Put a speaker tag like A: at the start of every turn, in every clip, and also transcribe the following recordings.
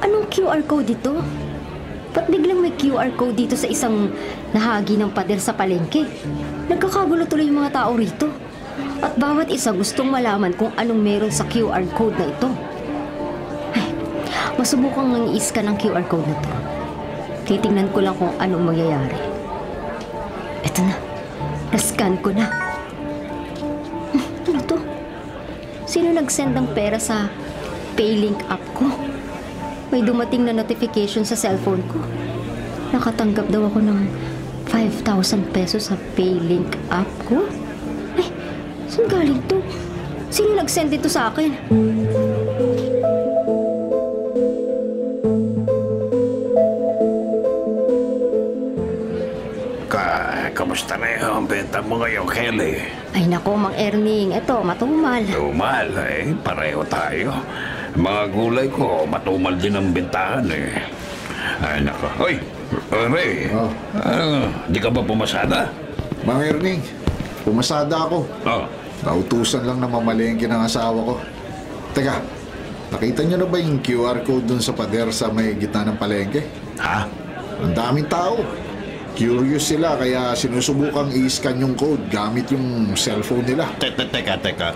A: Anong QR code dito? Ba't biglang may QR code dito sa isang nahagi ng pader sa palengke? Nagkakagulo tuloy yung mga tao rito. At bawat isa gustong malaman kung anong meron sa QR code na ito. Ay, masubukang nang i-scan ang QR code na to. Titingnan ko lang kung anong mangyayari. Eto na. Na-scan ko na. Ano to? Sino nag-send ng pera sa Paylink app ko? May dumating na notification sa cellphone ko. Nakatanggap daw ako ng 5,000 pesos sa Paylink app ko. Ay, saan galing to? Sino nag-send dito sa akin?
B: Kamusta na yung benta mo ngayon, Kelly?
A: Ay nako, Mang Erning. Eto, matumal.
B: Tumal, pareho tayo. Mga gulay ko, matumal din ang bentahan Ay nako. Hoy, Ray. Di ka ba pumasada?
C: Mang Erning, pumasada ako. Nautusan lang na mamalengke ng asawa ko. Teka, nakita niyo na ba yung QR code dun sa pader sa may gitna ng palengke?
B: Ha?
C: Ang daming tao. Curious sila kaya sinusubukang i-scan yung code gamit yung cellphone nila.
B: Teka.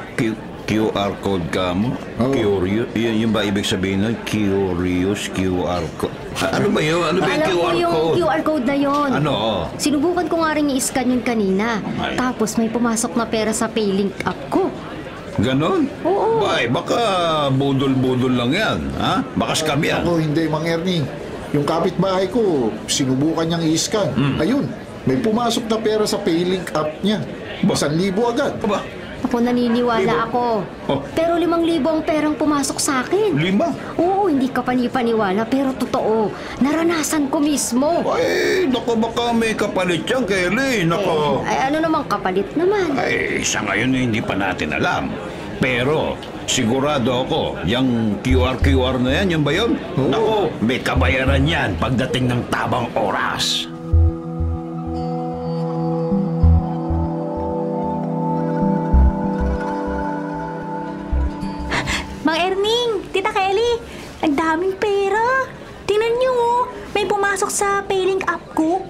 B: QR code ka mo? Curious? Yun ba ibig sabihin nun? Curious QR code? Ano ba yun? Ano ba yung QR code?
A: Alam ko yung QR code na yun.
B: Ano?
A: Sinubukan ko nga rin i-scan yun kanina.
B: Ay.
A: Tapos may pumasok na pera sa Paylink app ko.
B: Ganon?
A: Oo.
B: Bay, baka budol-budol lang yan. Ha? Baka scam yan.
C: Ako, hindi, Mang Ernie. Yung kapitbahay ko, sinubukan niyang i-scan. Ayun, may pumasok na pera sa Paylink app niya. 1,000 agad.
B: Aba,
A: Ako naniniwala ako.
B: Oh.
A: Pero 5,000 ang perang pumasok sa akin.
B: 5?
A: Oo, hindi ka panipaniwala pero totoo. Naranasan ko mismo.
B: Ay, naku, baka may kapalit yan, Kelly. Naku.
A: Ay, ano namang kapalit naman?
B: Ay, sa ngayon hindi pa natin alam. Pero, sigurado ako, yung QR na yan, yun ba yun?
C: Oo.
B: Naku, may kabayaran yan pagdating ng tabang oras.
D: Mang Erning, Tita Kelly, ang daming pera. Tingnan niyo, may pumasok sa Paylink app ko.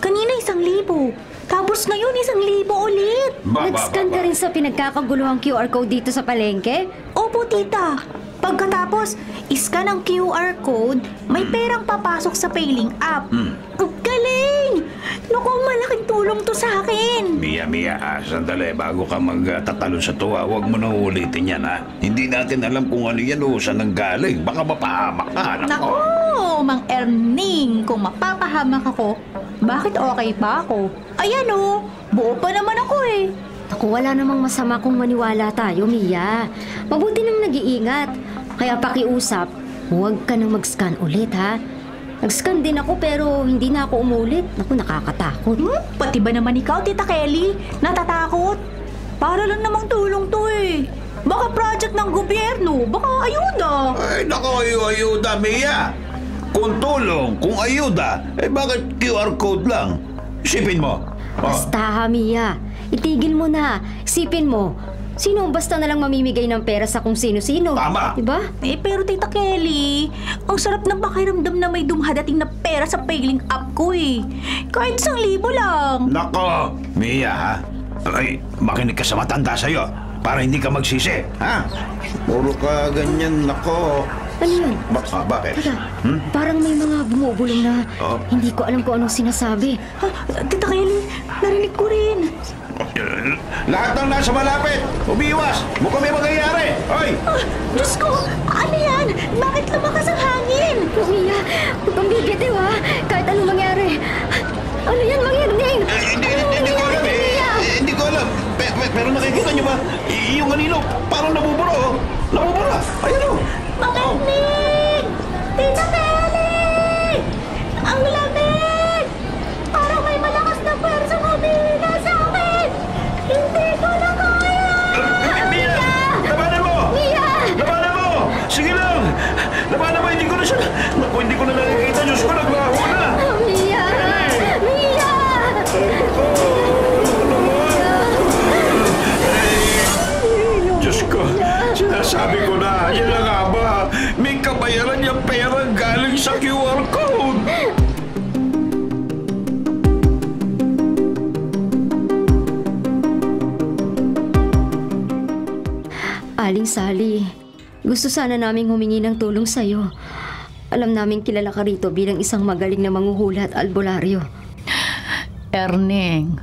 D: Kanina 1,000. Tapos ngayon 1,000 ulit.
A: Nag-scan ka rin sa pinagkakaguluhang QR code dito sa palengke?
D: Opo, tita. Pagkatapos, iscan ang QR code, may perang papasok sa Paylink app. Ang galing! Naku, malaking tulong to sa akin.
B: Mia, sandali, bago ka magtatalo sa tuwa, huwag mo na ulitin yan, ha? Hindi natin alam kung ano yan o saan ang galing. Baka mapahamak ka,
D: Naku, Mang Erning, kung mapapahamak ako, bakit okay pa ako? Ayan buo pa naman ako
A: Ako, wala namang masama kung maniwala tayo, Mia. Mabuti nang nag-iingat. Kaya pakiusap, huwag ka nang mag-scan ulit, ha? Nag-scan din ako pero hindi na ako umulit. Naku, nakakatakot.
D: Pati ba naman ikaw, Tita Kelly? Natatakot? Para lang namang tulong to Baka project ng gobyerno, baka ayuda.
B: Ay, naku, ayuda, Mia. Kung tulong, kung ayuda, bakit QR code lang? Isipin mo.
A: Basta, ha, Mia. Itigil mo na. Isipin mo. Sino basta na lang mamimigay ng pera sa kung sino-sino?
B: Tama.
A: Diba?
D: Pero Tita Kelly, ang sarap ng pakiramdam na may dumadating na pera sa Paylink app ko Kahit 1,000 lang.
B: Nako, Mia, ha? Ay, makinig ka sa matanda sa'yo para hindi ka magsisi, ha? Puro ka ganyan, nako.
A: Ano yun?
B: Bakit?
A: Teka, parang may mga bumubulong na hindi ko alam kung anong sinasabi.
D: Tita Kelly, narinig ko rin.
B: Lahat ng nasa malapit, umiwas! Mukhang may mangyayari! Hoy!
D: Diyos ko, ano yan? Bakit lumakas ang hangin?
A: Mia, huwag kang bibitiw, ha? Kahit anong mangyari. Ano yan, Mang Erning?
B: Hindi ko alam Hindi ko alam. Pero nakikita niyo ba? Yung kanino, parang nabuburo. Nabubura. Ayan
D: Mang Erning! Tita Kelly! Ang lamig! Parang may malakas na pwersa humihina sa akin! Hindi ko na kaya!
B: Mia! Labanan mo!
A: Mia!
B: Labanan mo! Sige lang! Labanan mo! Hindi ko na siya... Naku, hindi ko na nakikita. Diyos ko, naglaho na!
A: Mia! Mia!
B: Diyos ko, sinasabi ko na, yan na nga ba? May kabayaran yung pera pera galing sa QR code.
A: Aling Sally, gusto sana naming humingi ng tulong sa'yo. Alam namin kilala ka rito bilang isang magaling na manghuhula at albularyo.
E: Erning,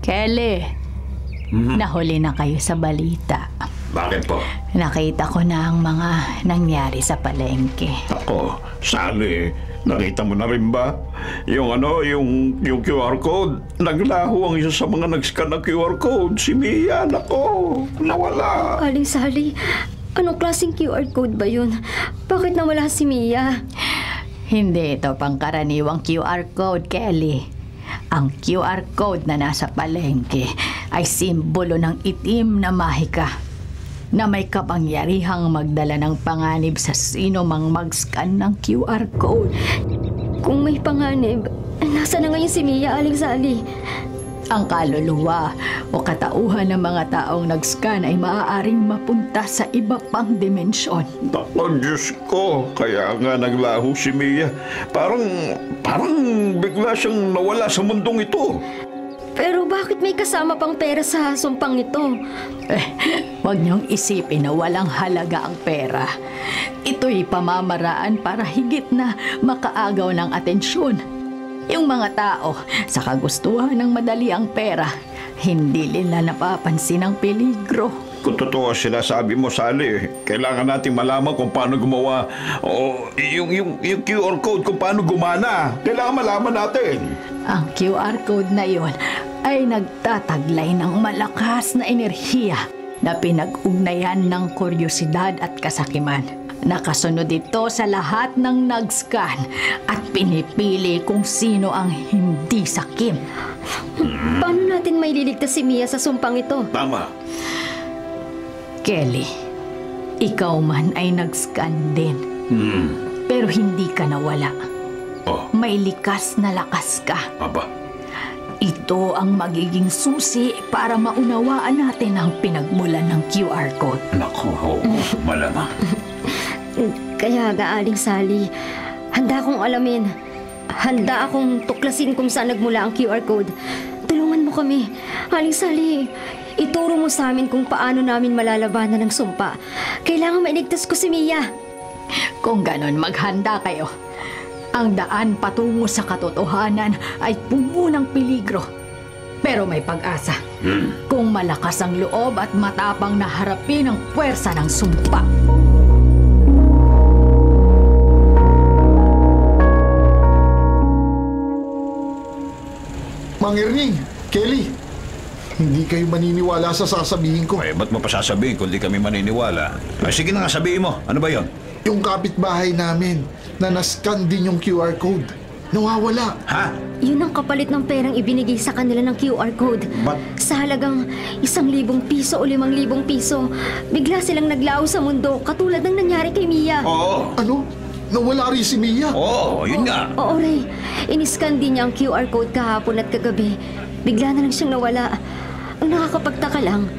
E: Kelly, nahuli na kayo sa balita.
B: Bakit po?
E: Nakita ko na ang mga nangyari sa palengke.
B: Ako, Sally, nakita mo na rin ba? Yung QR code. Naglaho ang isa sa mga nag-scan ng QR code. Si Mia, nako, nawala.
A: Aling Sally, anong klaseng QR code ba yun? Bakit nawala si Mia?
E: Hindi ito pangkaraniwang QR code, Kelly. Ang QR code na nasa palengke ay simbolo ng itim na mahika na may kapangyarihang magdala ng panganib sa sino mang mag-scan ng QR code.
A: Kung may panganib, nasa na ngayon si Mia, Aling Sally?
E: Ang kaluluwa o katauhan ng mga taong nag-scan ay maaaring mapunta sa iba pang dimensyon.
B: Naku, Diyos ko. Kaya nga naglaho si Mia. Parang bigla siyang nawala sa mundong ito.
A: Pero bakit may kasama pang pera sa sumpang ito?
E: Huwag niyong isipin na walang halaga ang pera. Ito'y pamamaraan para higit na makaagaw ng atensyon. Yung mga tao, sa kagustuhan ng madali ang pera, hindi nila napapansin ang peligro.
B: Kung totoo sinasabi mo, Sally, kailangan natin malaman kung paano gumawa o yung QR code kung paano gumana. Kailangan malaman natin.
E: Ang QR code na yon ay nagtataglay ng malakas na enerhiya na pinag-ugnayan ng kuryosidad at kasakiman. Nakasunod ito sa lahat ng nag-scan at pinipili kung sino ang hindi sakim.
A: Paano natin maililigtas si Mia sa sumpang ito?
B: Tama.
E: Kelly, ikaw man ay nag-scan din. Pero hindi ka nawala.
B: Oh.
E: May likas na lakas ka.
B: Aba.
E: Ito ang magiging susi para maunawaan natin ang pinagmulan ng QR code.
B: Naku, malamang.
A: Kaya Aling Sally, handa akong alamin. Handa akong tuklasin kung saan nagmula ang QR code. Tulungan mo kami. Aling Sally, ituro mo sa amin kung paano namin malalabanan ng sumpa. Kailangan mailigtas ko si Mia.
E: Kung ganon, maghanda kayo. Ang daan patungo sa katotohanan ay puno ng peligro. Pero may pag-asa. Kung malakas ang loob at matapang na harapin ang puwersa ng sumpa.
C: Mang Erning, Kelly, hindi kayo maniniwala sa sasabihin ko.
B: Eh, ba't mo pa sasabihin kung di kami maniniwala? Ay, sige na nga, sabihin mo. Ano ba yon?
C: Yung kapitbahay namin na nascan din yung QR code, nawawala.
B: Ha?
A: Yun ang kapalit ng perang ibinigay sa kanila ng QR code.
B: But-
A: Sa halagang 1,000 piso o 5,000 piso, bigla silang naglaho sa mundo katulad ng nangyari kay Mia.
B: Oo.
C: Ano? Nawala rin si Mia?
B: Oo, yun nga.
A: Oo, Ray. Iniscan din niya ang QR code kahapon at kagabi. Bigla na lang siyang nawala. Ang nakakapagtaka lang,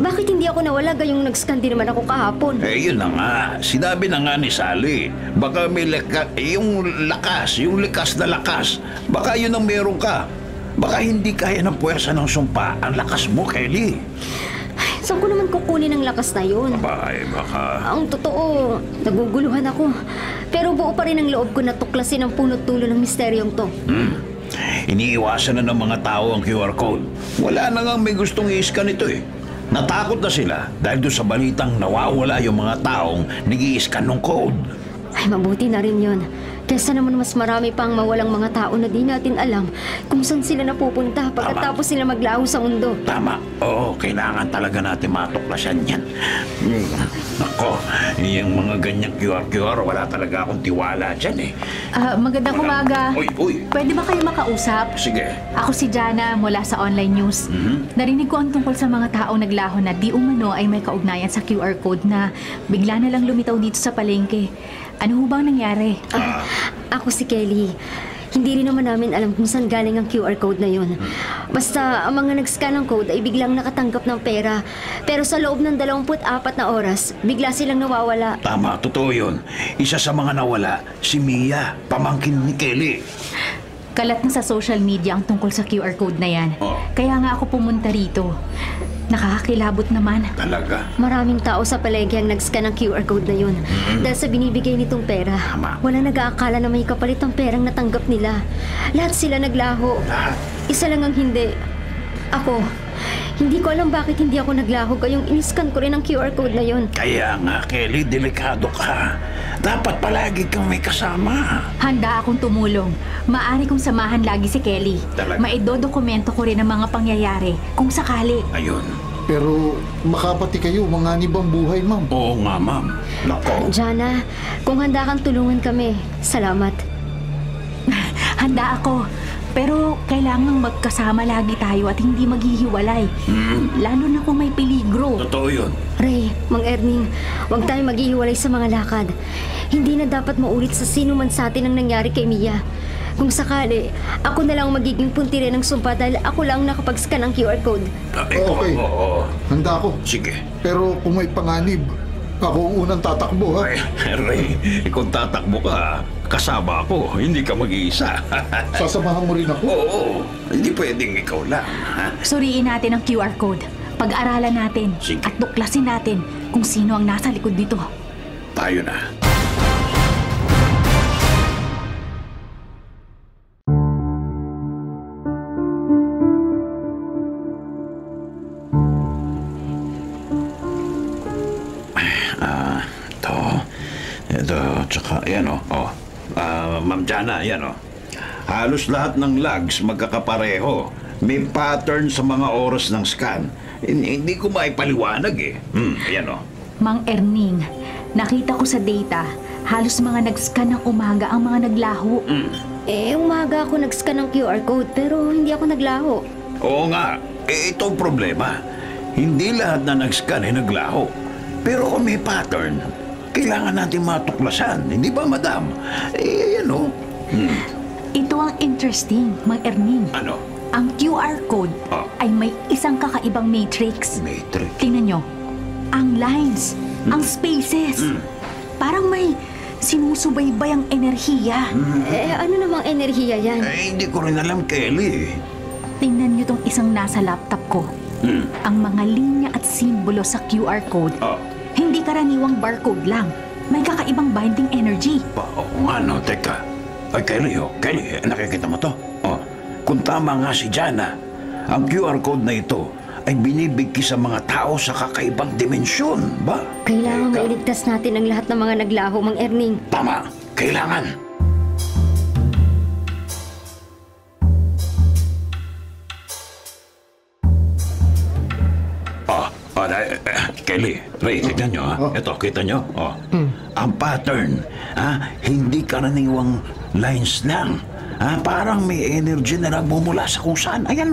A: bakit hindi ako nawala gayong nag-scan din naman ako kahapon?
B: Eh, yun na nga. Sinabi na nga ni Sally. Baka may yung likas na lakas. Baka yun ang meron ka. Baka hindi kaya ng puwersa ng sumpa ang lakas mo, Kelly.
A: Saan ko naman kukunin ang lakas na yun?
B: Baka...
A: Ang totoo, naguguluhan ako. Pero buo pa rin ang loob ko na tuklasin ang punot tulo ng misteryong to.
B: Iniiwasan na ng mga tao ang QR code. Wala na nga may gustong i-scan ito eh. Natakot na sila dahil doon sa balitang nawawala yung mga taong nag-i-scan ng code.
A: Ay, mabuti na rin yun. Kesa naman mas marami pang mawalang mga tao na di natin alam kung saan sila napupunta pagkatapos sila maglaho sa mundo.
B: Tama. Oo, kailangan talaga natin matuklasan yan. Ako, yung mga ganyang QR, wala talaga akong tiwala dyan eh.
E: Magandang umaga.
B: Uy.
E: Pwede ba kayo makausap?
B: Sige.
E: Ako si Jana mula sa online news. Narinig ko ang tungkol sa mga taong naglaho na di umano ay may kaugnayan sa QR code na bigla na lang lumitaw dito sa palengke. Ano ho bang nangyari?
A: Ako si Kelly. Hindi rin naman namin alam kung saan galing ang QR code na yun. Basta ang mga nag-scan ng code ay biglang nakatanggap ng pera. Pero sa loob ng 24 na oras, bigla silang nawawala.
B: Tama, totoo yun. Isa sa mga nawala, si Mia, pamangkin ni Kelly.
E: Kalat na sa social media ang tungkol sa QR code na yan.
B: Oh.
E: Kaya nga ako pumunta rito. Nakakakilabot naman.
B: Talaga?
A: Maraming tao sa palengke ang nag-scan ng QR code na yun. Dahil sa binibigay nitong pera,
B: Tama.
A: wala nag-aakala na may kapalit ang perang natanggap nila. Lahat sila naglaho.
B: Lahat?
A: Isa lang ang hindi. Ako. Hindi ko alam bakit hindi ako naglaho kayong in-scan ko rin ang QR code na yun.
B: Kaya nga, Kelly, delikado ka. Dapat palagi kang may kasama.
E: Handa akong tumulong. Maaari kong samahan lagi si Kelly.
B: Talaga?
E: Maidodokumento ko rin ang mga pangyayari kung sakali.
B: Ayun.
C: Pero makapati kayo, manganib ang buhay, ma'am.
B: Oo nga, ma'am. Nako.
A: Jana, kung handa kang tulungan kami, salamat.
E: Handa ako. Pero kailangang magkasama lagi tayo at hindi maghihiwalay. Lalo na kung may peligro.
B: Totoo yun.
A: Ray, Mang Erning, huwag tayo maghihiwalay sa mga lakad. Hindi na dapat maulit sa sino man sa atin ang nangyari kay Mia. Kung sakali, ako na lang magiging puntire ng sumpa dahil ako lang nakapag-scan ng QR code.
C: Okay.
B: Oo.
C: Handa ako.
B: Sige.
C: Pero kung may panganib, ako ang unang tatakbo, ha?
B: Ay, Ray, kung tatakbo ka, kasama ako, hindi ka mag-iisa.
C: Sasamahan mo rin ako.
B: Oo, hindi pwedeng ikaw lang. Ha?
E: Suriin natin ang QR code. Pag-aralan natin
B: Sige.
E: at tuklasin natin kung sino ang nasa likod nito.
B: Tayo na. Ito, tsaka, yan o. Ma'am Jana, yan o. Halos lahat ng logs magkakapareho. May pattern sa mga oras ng scan. Hindi ko maipaliwanag eh. Yan o.
E: Mang Erning, nakita ko sa data, halos mga nag-scan ng umaga ang mga naglaho.
A: Umaga ako nag-scan ng QR code pero hindi ako naglaho.
B: Oo nga. Ito ang problema. Hindi lahat na nag-scan ay naglaho. Pero kung may pattern, kailangan natin matuklasan. Hindi ba, madam? Yan o.
E: Ito ang interesting, Mang Erning.
B: Ano?
E: Ang QR code
B: Ah.
E: ay may isang kakaibang matrix.
B: Matrix.
E: Tingnan nyo, ang lines, ang spaces. Parang may sinusubaybay ang enerhiya.
A: Ano namang enerhiya yan?
B: Hindi ko rin alam, Kelly.
E: Tingnan nyo tong isang nasa laptop ko. Ang mga linya at simbolo sa QR code,
B: Oh.
E: hindi karaniwang barcode lang. May kakaibang binding energy.
B: Oo nga, no. Teka. Ay, Kelly, nakikita mo to? Kung tama nga si Jana, ang QR code na ito ay binibigki sa mga tao sa kakaibang dimensyon, ba?
A: Kailangan
B: Teka.
A: mailigtas natin ang lahat ng mga naglaho, Mang Erning.
B: Tama. Kailangan. Kelly, Ray, tignan nyo, ha? Ito, kita nyo? Ang pattern, hindi karaniwang lines lang. Parang may energy na nagmumula sa kung saan. Ayan,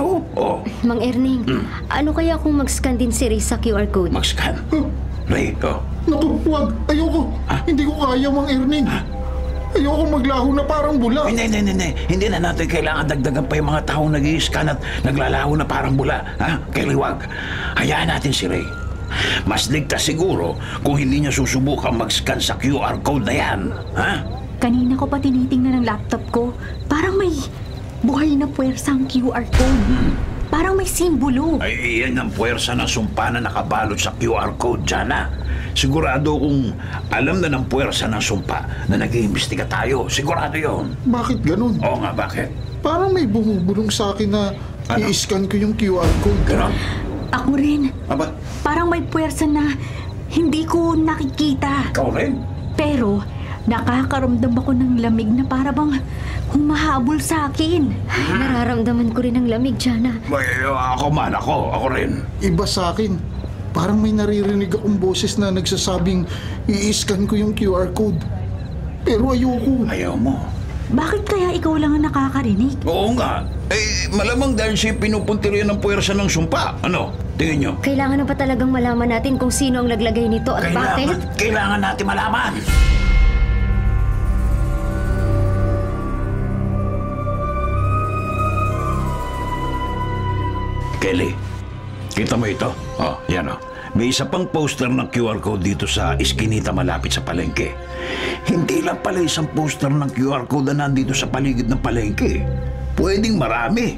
A: Mang Erning, ano kaya kung mag-scan din si Ray sa QR code?
B: Mag-scan. Ray,
C: Naku, wag. Ayoko. Hindi ko kaya, Mang Erning. Ayoko maglaho na parang bula.
B: Hindi. Hindi na natin kailangan dagdagan pa yung mga taong nag-i-scan at naglalaho na parang bula. Kelly, wag. Hayaan natin si Ray. Mas ligtas siguro kung hindi niya susubukang mag-scan sa QR code na yan.
E: Kanina ko pa tinitingnan ng laptop ko. Parang may buhay na puwersa ang QR code. Parang may simbolo.
B: Ay, iyan ang puwersa ng sumpa na nakabalot sa QR code, Jana. Sigurado kung alam na ng puwersa ng sumpa na nag-iimbestiga tayo. Sigurado yon.
C: Bakit ganun?
B: Oo nga, bakit?
C: Parang may bumubulong sa akin na i-scan ko yung QR code.
B: Ganon?
E: Ako rin.
B: Aba,
E: Parang may puwersa na hindi ko nakikita.
B: ikaw rin?
E: Pero nakakaramdam ako ng lamig na para bang humahabol sa akin.
A: Nararamdaman ko rin ang lamig, Jana.
B: Ay, ako rin.
C: Iba sa akin. Parang may naririnig akong boses na nagsasabing i-scan ko yung QR code. Pero ayoko.
B: Ayaw mo.
E: Bakit kaya ikaw lang ang nakakarinig?
B: Oo nga. Malamang dahil siya pinupuntirian ng puwersa ng sumpa. Ano? Tingin nyo?
A: Kailangan na ba talagang malaman natin kung sino ang naglagay nito at bakit?
B: Kailangan natin malaman. Kelly, kita mo ito? Oh, yan oh. May isa pang poster ng QR code dito sa iskinita malapit sa palengke. Hindi lang pala isang poster ng QR code na nandito sa paligid ng palengke. Pwedeng marami.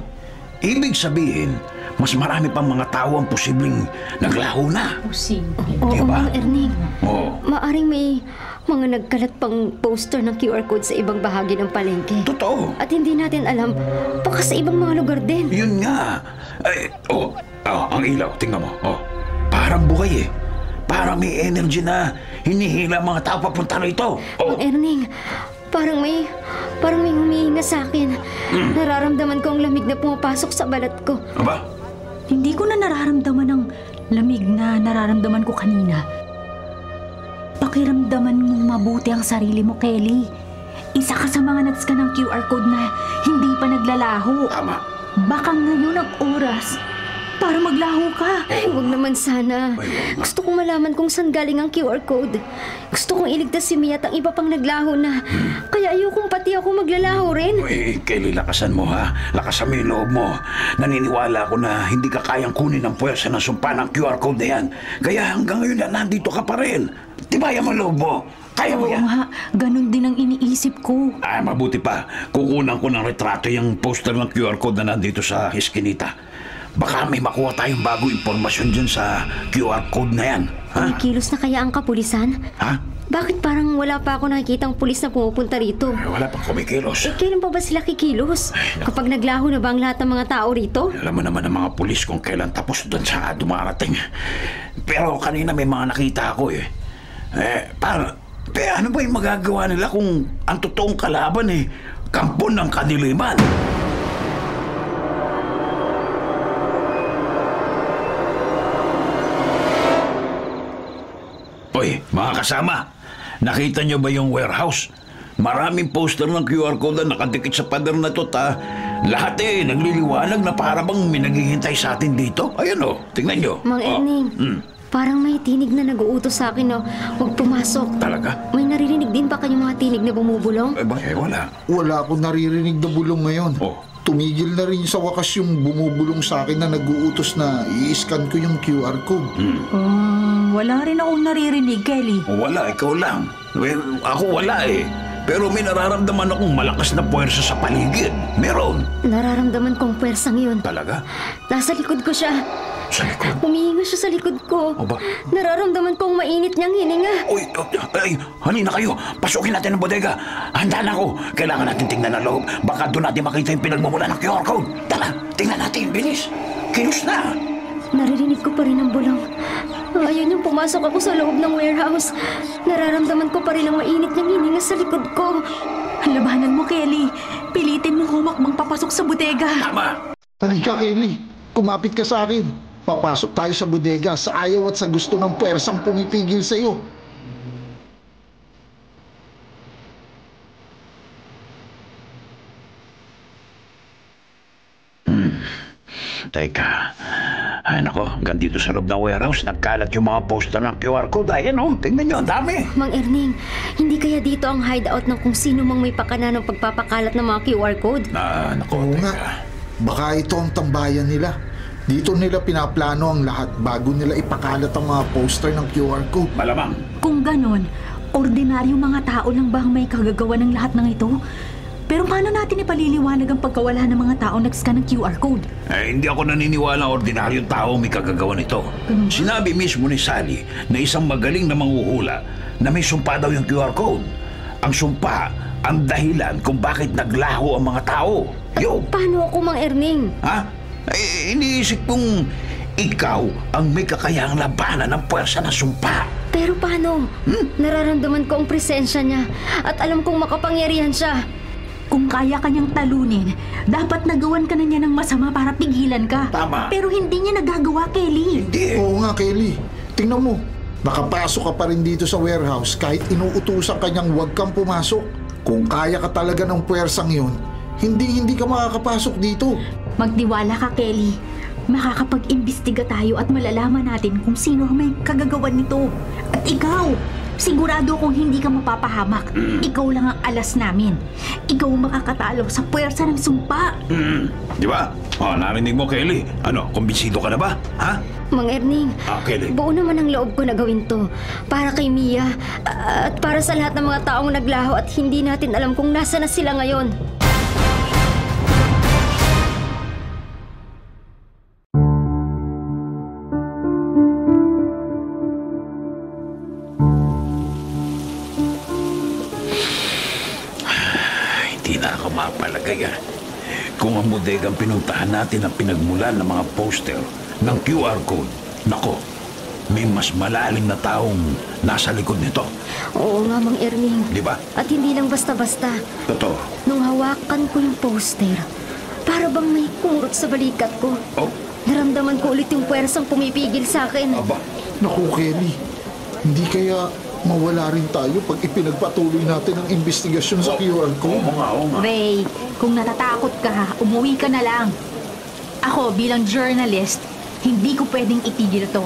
B: Ibig sabihin, mas marami pang mga tao ang posibleng naglaho na.
A: Oo,
B: Diba?
A: Mang Erning.
B: Oo.
A: Maaring may mga nagkalat pang poster ng QR code sa ibang bahagi ng palengke.
B: Totoo.
A: At hindi natin alam, baka sa ibang mga lugar din.
B: Yun nga. Ang ilaw, tingnan mo. Oh, parang buhay eh. Parang may energy na hinihila mga tao papunta rito. Oh,
A: Mang Erning, parang may humihinga sa akin. Nararamdaman ko ang lamig na pumapasok sa balat ko.
B: aba?
E: Hindi ko na nararamdaman ang lamig na nararamdaman ko kanina. Pakiramdaman mong mabuti ang sarili mo, Kelly. Isa ka sa mga nagscan ng QR code na hindi pa naglalaho.
B: Tama.
E: Baka ngayon ang oras para maglaho ka.
A: Ay, huwag naman sana. Gusto kong malaman kung saan galing ang QR code. Gusto kong iligtas si Mia at ang iba pang naglaho na. Kaya ayokong pati ako maglalaho rin.
B: Uy, Kelly, lakasan mo ha. Lakasan mo yung loob mo. Naniniwala ako na hindi ka kayang kunin ang puwersa ng sumpa ng QR code na yan. Kaya hanggang ngayon na nandito ka pa rin. Tibayan mo ang loob mo. Kaya mo
E: Oo
B: yan.
E: nga, ganun din ang iniisip ko.
B: Ay, mabuti pa. Kukunan ko ng retrato yung poster ng QR code na nandito sa iskinita. Baka may makuha tayong bagong impormasyon dyan sa QR code na yan. Ha?
A: May kilos na kaya ang kapulisan?
B: Ha?
A: Bakit parang wala pa ako nakikitang pulis na pumupunta rito?
B: Eh, wala pang kumikilos.
A: Kailan pa ba sila kikilos? Kapag naglaho na ba ang lahat ng mga tao rito?
B: Alam mo naman ng mga pulis kung kailan tapos doon sa dumarating. Pero kanina may mga nakita ako eh. Ano ba yung magagawa nila kung ang totoong kalaban eh, kampo ng kadiliman? Uy, mga kasama, nakita niyo ba yung warehouse? Maraming poster ng QR code na nakadikit sa pader na to, ta. Lahat eh, nagliliwanag na para bang may naghihintay sa atin dito. Ayan o, tingnan niyo.
A: Mang Erning, parang may tinig na nag-uutos sa akin, no? Huwag pumasok.
B: Talaga?
A: May naririnig din ba kayong mga tinig na bumubulong?
B: Wala.
C: Wala akong naririnig na bulong ngayon.
B: Oh.
C: Tumigil na rin sa wakas yung bumubulong sa akin na nag-uutos na i-scan ko yung QR code.
E: Wala rin akong naririnig, Kelly.
B: Wala, ikaw lang. Well, ako wala eh. Pero may nararamdaman akong malakas na puwersa sa paligid. Meron.
A: Nararamdaman kong pwersang yun.
B: Talaga?
A: Nasa likod ko siya.
B: Sa likod.
A: Humihinga siya sa likod ko.
B: O ba?
A: Nararamdaman kong mainit niyang hininga.
B: Uy, halina kayo. Pasukin natin ang bodega. Handa na ako. Kailangan natin tingnan ang loob. Baka doon natin makita yung pinagmumula ng QR code. Tara, tingnan natin. Bilis. Kilos na.
A: Naririnig ko pa rin ang bulong. Ayaw niyang pumasok ako sa loob ng warehouse. Nararamdaman ko pa rin ang mainit niyang hininga sa likod ko.
E: Labanan mo, Kelly. Pilitin mo humakbang papasok sa bodega.
B: Tama.
C: Halika, Kelly. Kumapit ka sa akin. Papasok tayo sa bodega sa ayaw at sa gusto ng puwersang pumipigil sa iyo.
B: Teka. Ay, nako. Hanggang dito sa loob ng warehouse, nagkalat yung mga poster ng QR code. Ayan, oh. Tingnan nyo, ang dami.
A: Mang Erning, hindi kaya dito ang hideout ng kung sino mang may pakana ng pagpapakalat ng mga QR code?
B: Nako,
C: Oo
B: teka.
C: nga. Baka ito ang tambayan nila. Dito nila pinaplano ang lahat bago nila ipakalat ang mga poster ng QR code.
B: Malamang.
E: Kung ganon, ordinaryong mga tao lang ba ang may kagagawa ng lahat ng ito? Pero paano natin ipaliliwanag ang pagkawala ng mga tao nag-scan ng QR code?
B: Hindi ako naniniwala ang ordinaryong tao may kagagawa nito. Sinabi mismo ni Sally na isang magaling na manghuhula na may sumpa daw yung QR code. Ang sumpa, ang dahilan kung bakit naglaho ang mga tao. Yo!
A: Paano ako, Mang Erning?
B: Ha? Iniisip kong ikaw ang may kakayahang labanan ng puwersa ng sumpa.
A: Pero paano? Nararamdaman ko ang presensya niya at alam kong makapangyarihan siya.
E: Kung kaya kanyang talunin, dapat nagawan ka na niya ng masama para pigilan ka.
B: Tama.
E: Pero hindi niya nagagawa, Kelly.
B: Hindi.
C: Oo nga, Kelly. Tingnan mo. Nakapasok ka pa rin dito sa warehouse kahit inuutusan kanyang huwag kang pumasok. Kung kaya ka talaga ng puwersang yun, hindi ka makakapasok dito.
E: Magtiwala ka, Kelly. Makakapag-imbestiga tayo at malalaman natin kung sino ang may kagagawan nito. At ikaw, Sigurado kung hindi ka mapapahamak. Ikaw lang ang alas namin. Ikaw ang makakatalo sa puwersa ng sumpa.
B: Di ba? Narinig mo, Kelly. Ano, kumbinsido ka na ba? Ha?
A: Mang Erning,
B: Kelly.
A: buo naman ang loob ko na gawin to. Para kay Mia at para sa lahat ng mga taong naglaho at hindi natin alam kung nasa na sila ngayon.
B: Hindi na ako mapalagay kung ang bodegang pinuntahan natin ang pinagmulan ng mga poster ng QR code. Nako, may mas malalim na taong nasa likod nito.
A: Oo nga, Mang Erning.
B: Di ba?
A: At hindi lang basta-basta.
B: Totoo.
A: Nung hawakan ko yung poster, para bang may kumurot sa balikat ko.
B: Oh,
A: Naramdaman ko ulit yung puwersang pumipigil sa akin.
B: aba.
C: Naku, Kelly. Hindi kaya mawala rin tayo pag ipinagpatuloy natin ang investigasyon sa QR code?
B: Oo nga.
E: Ray, kung natatakot ka, umuwi ka na lang. Ako, bilang journalist, hindi ko pwedeng itigil to.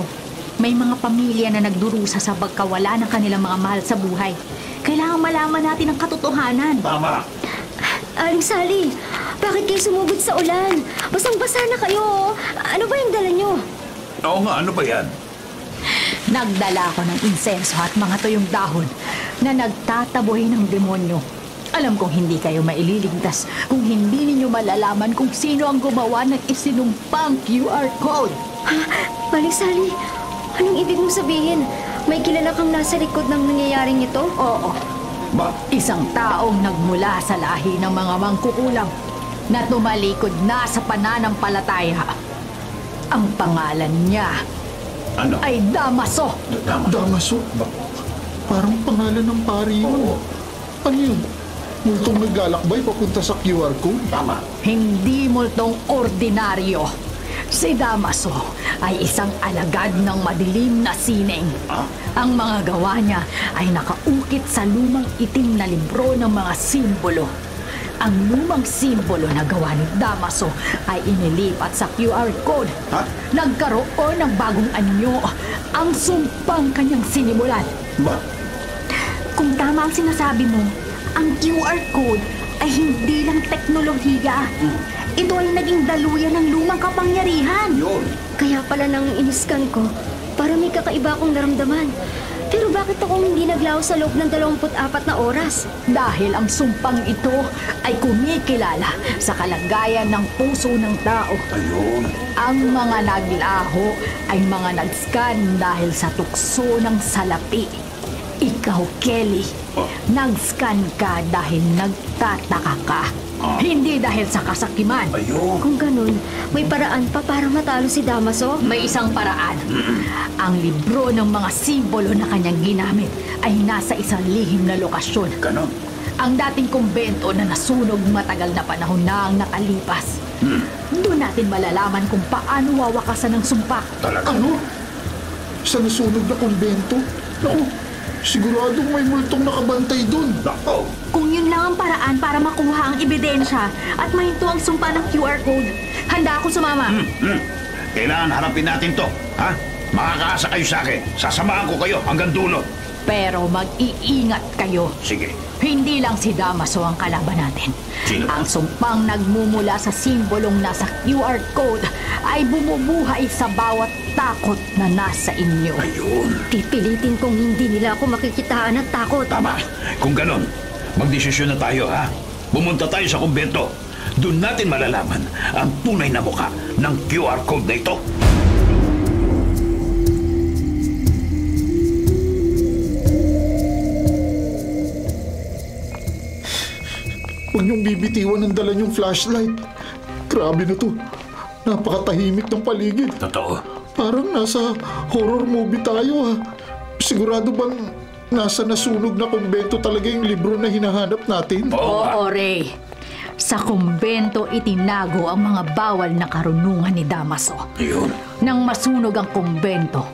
E: May mga pamilya na nagdurusa sa pagkawala ng kanilang mga mahal sa buhay. Kailangan malaman natin ang katotohanan.
B: Tama.
A: Aling Sally, bakit kayo sumugod sa ulan? Basang-basa na kayo. Ano ba yung dala nyo?
B: Oo nga, ano ba yan?
E: Nagdala ako ng insenso at mga tuyong dahon na nagtataboy ng demonyo. Alam kong hindi kayo maililigtas kung hindi ninyo malalaman kung sino ang gumawa ng isinumpang QR code.
A: Ha? Aling Sally, anong ibig mong sabihin? May kilala kang nasa likod ng nangyayaring ito?
E: Oo.
B: Ba?
E: Isang taong nagmula sa lahi ng mga mangkukulam na tumalikod na sa pananampalataya. Ang pangalan niya
B: Ano?
E: ay Damaso.
C: Damaso? Parang pangalan ng pari yun. Ano yun? Multong naglalakbay papunta sa QR code?
B: Tama.
E: Hindi multong ordinaryo. Si Damaso ay isang alagad ng madilim na sining. Ang mga gawa niya ay nakaukit sa lumang itim na libro ng mga simbolo. Ang lumang simbolo na gawa ni Damaso ay inilipat sa QR code. Nagkaroon ng bagong anyo ang sumpang kanyang sinimulan.
B: Ba?
E: Kung tama ang sinasabi mo, ang QR code ay hindi lang teknolohiya. Ito ay naging daluyan ng lumang kapangyarihan.
B: Yun.
A: Kaya pala nang iniskan ko, para may kakaiba akong naramdaman. Pero bakit akong hindi naglaho sa loob ng 24 na oras?
E: Dahil ang sumpang ito ay kumikilala sa kalagayan ng puso ng tao.
B: Ayun.
E: Ang mga naglaho ay mga nag-scan dahil sa tukso ng salapi. Ikaw, Kelly, nag-scan ka dahil nagtataka ka. Hindi dahil sa kasakiman.
B: Ayun.
A: Kung ganun, may paraan pa para matalo si Damaso?
E: May isang paraan. Ang libro ng mga simbolo na kanyang ginamit ay nasa isang lihim na lokasyon.
B: Ganon.
E: Ang dating kumbento na nasunog matagal na panahon na ang nakalipas. Doon natin malalaman kung paano wawakasan ng sumpa.
B: Talaga.
C: Ano? Sa nasunog na kumbento? Naku, siguradong may multong nakabantay dun.
B: Nako.
E: Kung yun lang ang paraan para makuha ang ebidensya at mahinto ang sumpa ng QR code, handa ako sumama.
B: Kailangan harapin natin to. Ha? Makakaasa kayo sa akin. Sasamahan ko kayo hanggang dulo.
E: Pero mag-iingat kayo.
B: Sige.
E: Hindi lang si Damaso ang kalaban natin.
B: Sino?
E: Ang sumpang nagmumula sa simbolong nasa QR code ay bumubuhay sa bawat takot na nasa inyo.
B: Ayun.
A: Pipilitin kong hindi nila ako makikitaan at takot.
B: Tama. Kung ganon, magdesisyon na tayo, ha? Pumunta tayo sa kumbento. Doon natin malalaman ang tunay na mukha ng QR code na ito.
C: Huwag niyong bibitiwan ang dala niyong flashlight. Grabe na to. Napakatahimik ng paligid.
B: Totoo.
C: Parang nasa horror movie tayo, ha. Sigurado bang nasa nasunog na kumbento talaga yung libro na hinahanap natin?
E: Oo, Ray. Sa kumbento itinago ang mga bawal na karunungan ni Damaso.
B: Ayun.
E: Nang masunog ang kumbento,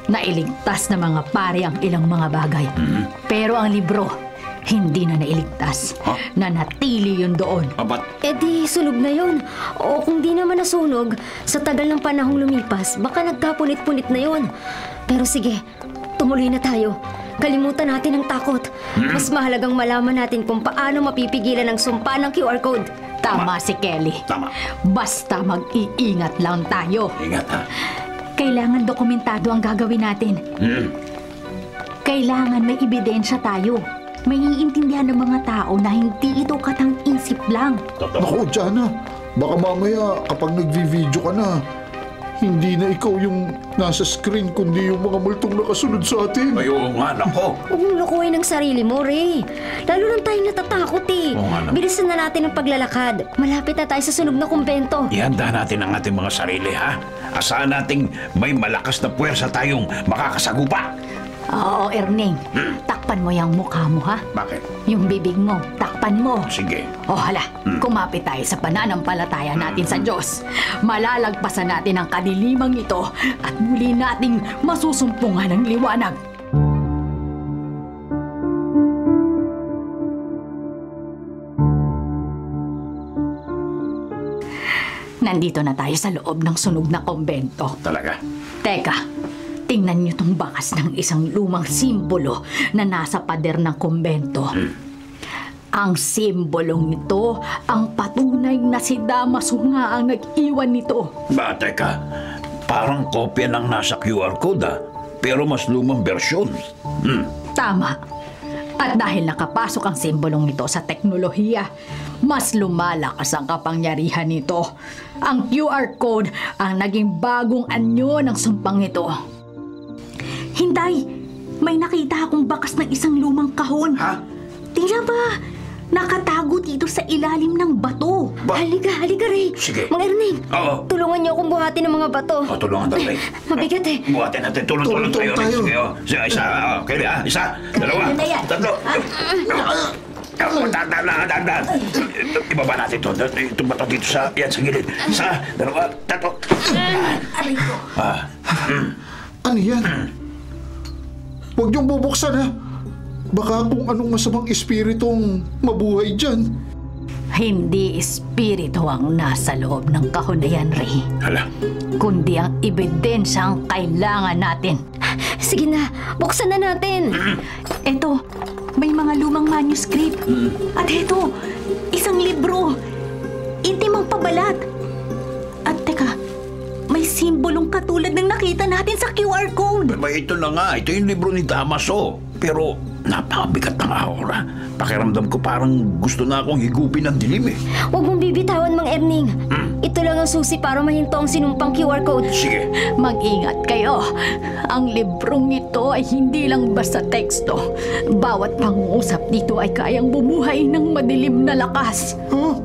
E: nailigtas na mga pare ang ilang mga bagay. Pero ang libro, hindi na nailigtas. Nanatili yun doon.
B: Abat.
A: Eh di, sunog na yun. O kung di naman nasunog, sa tagal ng panahong lumipas, baka nagkapunit-punit na yun. Pero sige, tumuloy na tayo. Kalimutan natin ang takot. Mas mahalagang malaman natin kung paano mapipigilan ang sumpa ng QR code.
E: Tama si Kelly.
B: Tama.
E: Basta mag-iingat lang tayo.
B: Ingat ha.
E: Kailangan dokumentado ang gagawin natin. Kailangan may ebidensya tayo. May iintindihan ng mga tao na hindi ito katang-isip lang.
C: Naku, Jana, baka mamaya kapag nagvi-video ka na, hindi na ikaw yung nasa screen kundi yung mga multong nakasunod sa atin.
B: Ay, oo nga, nako.
A: Huwag mong lukuhin ang sarili mo, Ray. Lalo lang tayong natatakot eh.
B: Oo nga naman.
A: Bilisan na natin ang paglalakad. Malapit na tayo sa sunog na kumbento.
B: Ihanda natin ang ating mga sarili, ha? Asahan nating may malakas na puwersa tayong makakasagupa.
E: Oo, Erning. Takpan mo yung mukha mo, ha?
B: Bakit?
E: Yung bibig mo, takpan mo.
B: Sige.
E: O hala, kumapit tayo sa pananampalataya natin sa Diyos. Malalagpasan natin ang kadilimang ito at muli nating masusumpungan ng liwanag. Nandito na tayo sa loob ng sunog na kumbento.
B: Talaga?
E: Teka, tingnan niyo tong bakas ng isang lumang simbolo na nasa pader ng kumbento. Ang simbolong ito ang patunay na si Damaso nga ang nag-iwan nito.
B: Ba, teka. Parang kopya ng nasa QR code, ha? Pero mas lumang bersyon.
E: Tama. At dahil nakapasok ang simbolong ito sa teknolohiya, mas lumalakas ang kapangyarihan nito. Ang QR code ang naging bagong anyo ng sumpang ito. Hinday, may nakita akong bakas ng isang lumang kahon.
B: Ha?
E: Tila ba nakatago dito sa ilalim ng bato?
A: Halika, Ray.
B: Sige.
A: Mang Erning,
B: Oo.
A: tulungan niyo akong buhatin ng mga bato.
B: O, tulungan tayo.
A: Mabigat eh.
B: Buhatin natin. Tulong tayo.
C: tayo.
B: Sige, o. Sige, isa. Kelly, ha? Isa. Dalawa.
E: Ano na yan?
B: Tatlo. Dandan. Ibaba natin ito. Itong bato dito sa gilid. Isa. Dalawa. Tatlo.
E: Aray ko.
C: Ano yan? Huwag niyong bubuksan, ha? Baka kung anong masamang espiritong mabuhay dyan.
E: Hindi espiritu ang nasa loob ng kahon na yan, Ray.
B: Hala.
E: Kundi ang ebidensya ang kailangan natin.
A: Sige na, buksan na natin.
E: Eto, may mga lumang manuscript. At eto, isang libro. Itim ang pabalat. At teka, may simbolong katulad ng nakita natin sa QR code.
B: Ito na nga. Ito yung libro ni Damaso. Pero napakabigat ng aura. Pakiramdam ko parang gusto na akong higupin ng dilim eh.
A: Huwag mong bibitawan, Mang Erning. Ito lang ang susi para mahinto ang sinumpang QR code.
B: Sige.
E: Mag-ingat kayo. Ang librong ito ay hindi lang basta teksto. Bawat pangungusap dito ay kayang bumuhay ng madilim na lakas.
C: Huh?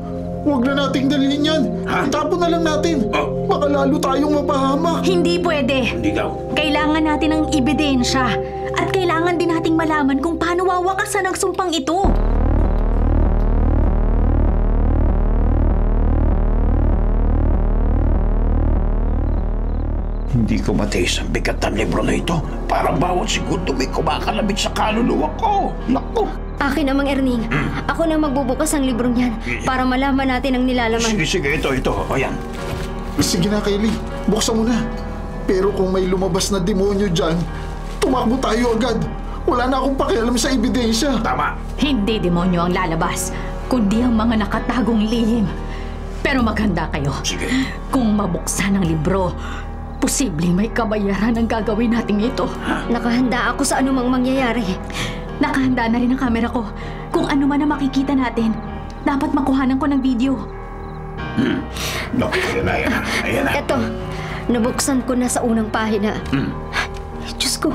C: Huwag na nating dalhin yan.
B: Ha?
C: Itapon na lang natin.
B: Oh.
C: Baka lalo tayong mapahamak.
E: Hindi pwede.
B: Hindi daw.
E: Kailangan natin ng ebidensya. At kailangan din nating malaman kung paano wawakasan ang sumpang ito.
B: Hindi ko matiis ang bigat ng libro na ito. Parang bawat segundo may kumakalabit sa kaluluwa ko. Naku.
A: Akin na, Mang Erning. Ako na magbubukas ang librong yan para malaman natin ang nilalaman.
B: Sige. Ito. O yan.
C: Sige na, Kylie. Buksan mo na. Pero kung may lumabas na demonyo dyan, tumakbo tayo agad. Wala na akong pakialam sa ebidensya.
B: Tama.
E: Hindi demonyo ang lalabas, kundi ang mga nakatagong lihim. Pero maghanda kayo.
B: Sige.
E: Kung mabuksan ang libro, posibleng may kabayaran ang gagawin natin ito.
A: Nakahanda ako sa anumang mangyayari.
E: Nakahanda na rin ang kamera ko. Kung ano man ang makikita natin, dapat makuhanan ko ng video.
B: No, ayan na.
A: Eto, nabuksan ko na sa unang pahina. Diyos ko,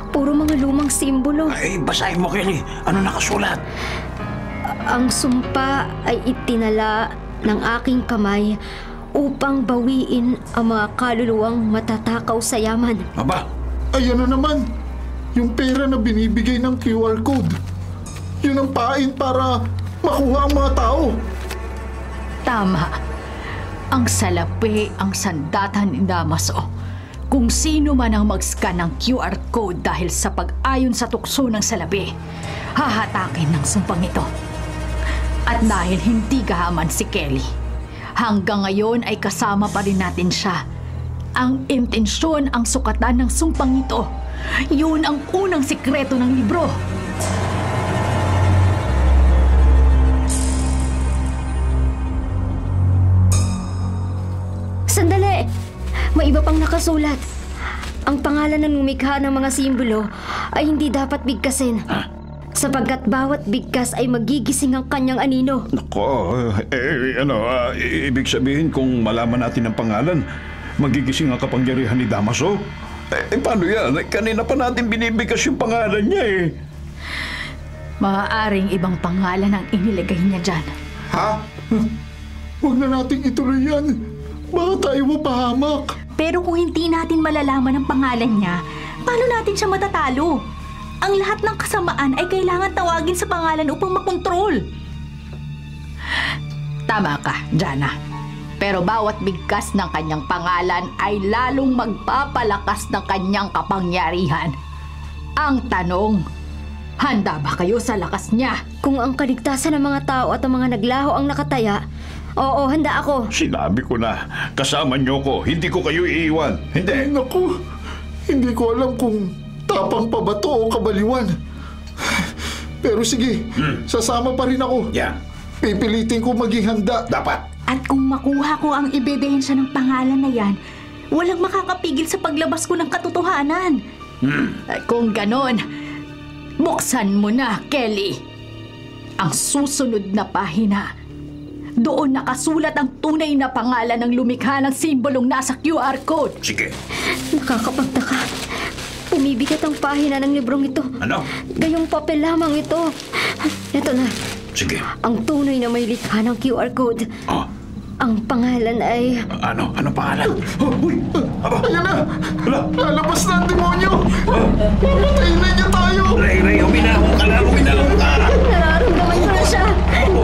A: puro mga lumang simbolo.
B: Ay, basahin mo, Kelly. Ano nakasulat?
A: Ang sumpa ay itinala ng aking kamay upang bawiin ang mga kaluluwang matatakaw sa yaman.
B: Aba,
C: Ayan na naman. Yung pera na binibigay ng QR code. Yun ang pain para makuha ang mga tao.
E: Tama. Ang salapi ang sandatan ni Damaso. Kung sino man ang mag-scan ng QR code dahil sa pag-ayon sa tukso ng salapi, hahatakin ng sumpang ito. At dahil hindi gahaman si Kelly, hanggang ngayon ay kasama pa rin natin siya. Ang intensyon ang sukatan ng sumpang ito Yun ang unang sikreto ng libro.
A: Sandali! May iba pang nakasulat. Ang pangalan ng lumikha ng mga simbolo ay hindi dapat bigkasin. Sapagkat bawat bigkas ay magigising ang kanyang anino.
B: Nako, ibig sabihin kung malaman natin ang pangalan, magigising ang kapangyarihan ni Damaso? Paano yan? Kanina pa natin binibigkas yung pangalan niya eh.
E: Maaaring ibang pangalan ang inilagay niya dyan.
C: Ha? Huwag na nating ituloy yan. Baka tayo mapahamak.
D: Pero kung hindi natin malalaman ang pangalan niya, paano natin siya matatalo? Ang lahat ng kasamaan ay kailangan tawagin sa pangalan upang makontrol.
E: Tama ka, Jana. Pero bawat bigkas ng kanyang pangalan ay lalong magpapalakas ng kanyang kapangyarihan. Ang tanong, handa ba kayo sa lakas niya?
A: Kung ang kaligtasan ng mga tao at ang mga naglaho ang nakataya, oo, handa ako.
B: Sinabi ko na, kasama niyo ko, hindi ko kayo iiwan. Hindi.
C: Naku, hindi ko alam kung tapang pa ba to o kabaliwan. Pero sige, sasama pa rin ako.
B: Yeah.
C: Pipilitin ko maging handa.
B: Dapat.
D: At kung makuha ko ang ebidensya ng pangalan na yan, walang makakapigil sa paglabas ko ng katotohanan.
E: Kung ganon, buksan mo na, Kelly. Ang susunod na pahina. Doon nakasulat ang tunay na pangalan ng lumikha ng simbolong nasa QR code.
B: Sige.
A: Nakakapagtaka. Pumibigat ang pahina ng librong ito.
B: Ano?
A: Gayong papel lamang ito. Ito na.
B: Sige.
A: Ang tunay na may likha ng QR code.
B: Oh.
A: Ang pangalan ay...
B: Ano? Anong pangalan? Uy! Aba!
C: Ayan na!
B: Hala!
C: Lalabas na ang demonyo! Patayin na niya tayo!
B: Ray, uminahon ka lang! Uminahon ka!
A: Nararamdaman ko na siya.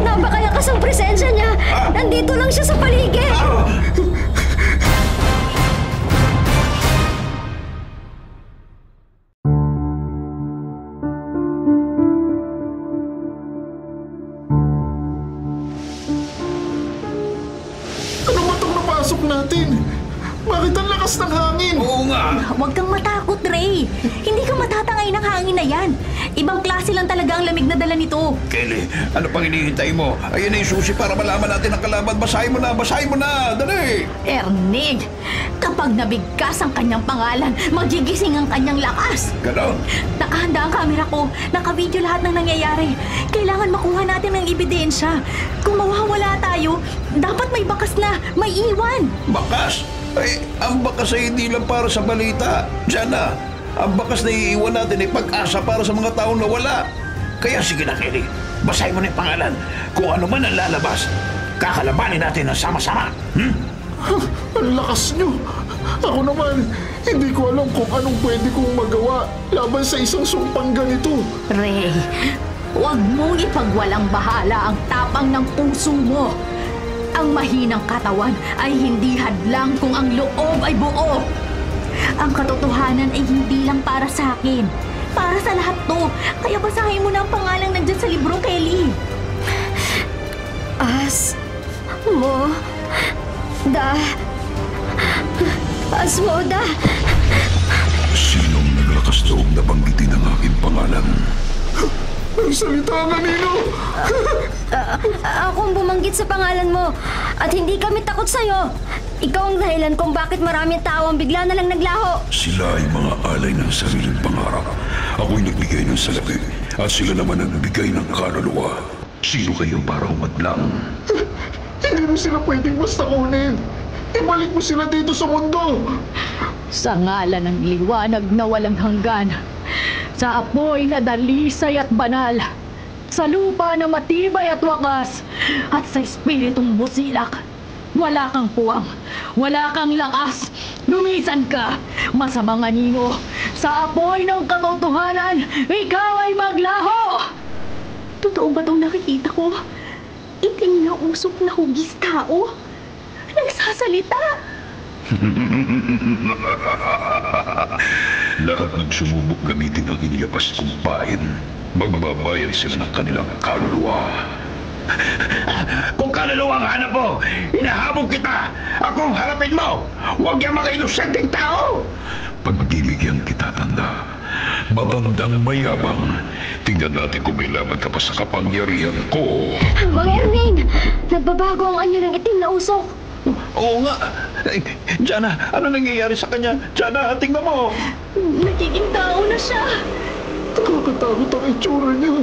A: Napakalakas ang presensya niya. Nandito lang siya sa paligid.
C: Ano ba itong napasok natin? Bakit ang lakas ng hangin?
B: Oo nga!
D: Huwag kang matakot, Ray. Hindi ka matatangay ng hangin na yan. Ibang klase lang talaga ang lamig na dala nito.
B: Kelly, ano pang hinihintay mo? Ayun na yung susi para malaman natin ang kalaban. Basahin mo na! Basahin mo na! Dali!
E: Ernig, kapag nabigkas ang kanyang pangalan, magigising ang kanyang lakas.
B: Ganon.
D: Nakahanda ang kamera ko. Naka-video lahat ng nangyayari. Kailangan makuha natin ng ebidensya. Kung mawawala tayo, dapat may bakas na, may iwan.
B: Bakas? Ay, ang bakas ay hindi lang para sa balita. Diyan ang bakas na iiwan natin ay pag-asa para sa mga taong nawala. Kaya sige na, Kelly. Basahin mo na yung pangalan. Kung ano man ang lalabas, kakalabanin natin ng sama-sama.
C: Ang lakas nyo! Ako naman, hindi ko alam kung anong pwede kong magawa laban sa isang sumpang ganito.
E: Ray, huwag mong ipagwalang bahala ang tapang ng puso mo. Ang mahinang katawan ay hindi hadlang kung ang loob ay buo.
D: Ang katotohanan ay hindi lang para sa akin. Para sa lahat to. Kaya basahin mo na ang pangalang nandyan sa libro, Kelly.
A: Asmoda!
B: Sinong naglakas loob na banggitin ang aking pangalan?
C: Ang salita na, Nino!
A: Akong bumanggit sa pangalan mo at hindi kami takot sa'yo. Ikaw ang dahilan kung bakit maraming tao ang bigla na lang naglaho.
B: Sila ay mga alay ng sariling pangarap. Ako'y nagbigay ng salapi at sila naman ang nagbigay ng kaluluwa. Sino kayo para humadlang?
C: Hindi mo sila pwedeng basta kunin. Ibalik mo sila dito sa mundo.
E: Sa ngalan ng liwanag na walang hanggan, sa apoy na dalisay at banal, sa lupa na matibay at wakas, at sa espiritong busilak, wala kang puwang, wala kang lakas, lumisan ka, masamang anino, sa apoy ng katotohanan, ikaw ay maglaho!
D: Totoo ba itong nakikita ko? Itim na usok na hugis tao? Nagsasalita?
B: Lahat ng sumubok gamitin ang inilapas kong pain, magbabayad sila ng kanilang kaluluwa. Kung kaluluwa ang hanap mo, hinahabog kita! Akong harapin mo! Huwag yung mga inosenteng tao! Pagbibigyan kita, tanda.
F: Matandang mayabang. Tingnan natin kung may laban ka pa sa kapangyarihan ko.
A: Mang Erning! Nagbabago ang anyo ng itim na usok.
B: Oo nga. Jana, ano nangyayari sa kanya? Jana, tingnan mo.
D: Nagiging tao na siya.
C: Nakakatakot ang itsura niya.